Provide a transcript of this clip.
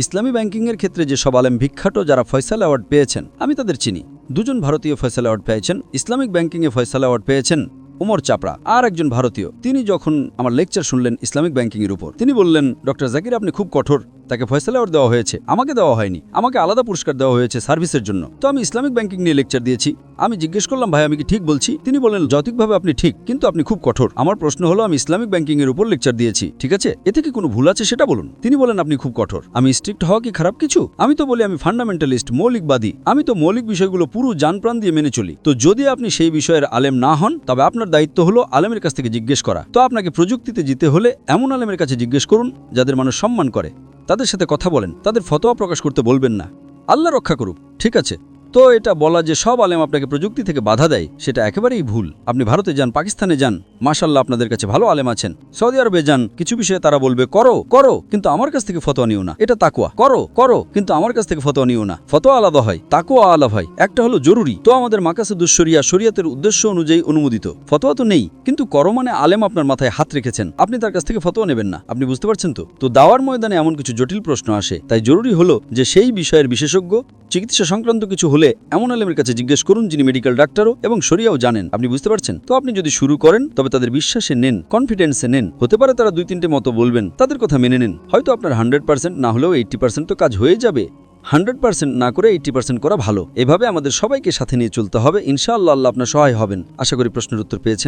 ইসলামী ব্যাংকিংয়ের ক্ষেত্রে যে সব আলেম বিখ্যাত যারা ফয়সাল অ্যাওয়ার্ড পেয়েছেন আমি তাদের চিনি। দুজন ভারতীয় ফয়সাল অ্যাওয়ার্ড পেয়েছেন, ইসলামিক ব্যাংকিংয়ে ফয়সাল অ্যাওয়ার্ড পেয়েছেন উমর চাপড়া। আর একজন ভারতীয়, তিনি যখন আমার লেকচার শুনলেন ইসলামিক ব্যাংকিংয়ের উপর, তিনি বললেন, ডক্টর জাকির আপনি খুব কঠোর, তাকে ফয়সাল অ্যাওয়ার্ড দেওয়া হয়েছে, আমাকে দেওয়া হয়নি, আমাকে আলাদা পুরস্কার দেওয়া হয়েছে সার্ভিসের জন্য। তো আমি ইসলামিক ব্যাংকিং নিয়ে লেকচার দিয়েছি। আমি জিজ্ঞেস করলাম, ভাই আমি কি ঠিক বলছি? তিনি বললেন, যৌক্তিকভাবে আপনি ঠিক, কিন্তু আপনি খুব কঠোর। আমার প্রশ্ন হলো, আমি ইসলামিক ব্যাংকিংয়ের উপর লেকচার দিয়েছি, ঠিক আছে, এতে কি কোনো ভুল আছে সেটা বলুন। তিনি বলেন, আপনি খুব কঠোর। আমি স্ট্রিক্ট হওয়া কি খারাপ কিছু? আমি তো বলি আমি ফান্ডামেন্টালিস্ট, মৌলিকবাদী। আমি তো মৌলিক বিষয়গুলো পুরো জানপ্রাণ দিয়ে মেনে চলি। তো যদি আপনি সেই বিষয়ের আলেম না হন, তবে আপনার দায়িত্ব হলো আলেমের কাছ থেকে জিজ্ঞেস করা। তো আপনাকে প্রযুক্তিতে যেতে হলে এমন আলেমের কাছে জিজ্ঞেস করুন যাদের মানুষ সম্মান করে, তাদের সাথে কথা বলেন, তাদের ফতোয়া প্রকাশ করতে বলবেন না। আল্লাহ রক্ষা করুক, ঠিক আছে। তো এটা বলা যে সব আলেম আপনাকে প্রযুক্তি থেকে বাধা দেয়, সেটা একেবারেই ভুল। আপনি ভারতে যান, পাকিস্তানে যান, মাশাআল্লাহ আপনাদের কাছে ভালো আলেম আছেন। সৌদি আরবে যান, কিছু বিষয়ে তারা বলবে করো করো, কিন্তু আমার কাছ থেকে ফতোয়া নিও না, এটা তাকওয়া, করো করো, কিন্তু আমার কাছ থেকে ফতোয়া নিও না। ফতোয়া আলাদা হয়, তাকওয়া আলাদা হয়। একটা হলো জরুরি, তো আমাদের মাকাসিদুশ শরিয়া, শরিয়তের উদ্দেশ্য অনুযায়ী অনুমোদিত। ফতোয়া তো নেই, কিন্তু করো মানে আলেম আপনার মাথায় হাত রেখেছেন, আপনি তার কাছ থেকে ফতোয়া নেবেন না। আপনি বুঝতে পারছেন তো? তো দাওয়ার ময়দানে এমন কিছু জটিল প্রশ্ন আসে, তাই জরুরি হলো যে সেই বিষয়ের বিশেষজ্ঞ, চিকিৎসা সংক্রান্ত কিছু হলে এমন আলেমের কাছে জিজ্ঞেস করুন যিনি মেডিকেল ডাক্তারও এবং শরিয়াও জানেন। আপনি বুঝতে পারছেন তো? আপনি যদি শুরু করেন তবে তাদের বিশ্বাসে নেন, কনফিডেন্সে নেন। হতে পারে তারা 2-3টে মতো বলবেন, তাদের কথা মেনে নেন। হয়তো আপনার 100% না হলেও 80% তো কাজ হয়ে যাবে। 100% না করে 80% করা ভালো। এভাবে আমাদের সবাইকে সাথে নিয়ে চলতে হবে। ইনশাআল্লাহ আল্লাহ আপনার সহায় হবেন। আশা করি প্রশ্নের উত্তর পেয়েছেন।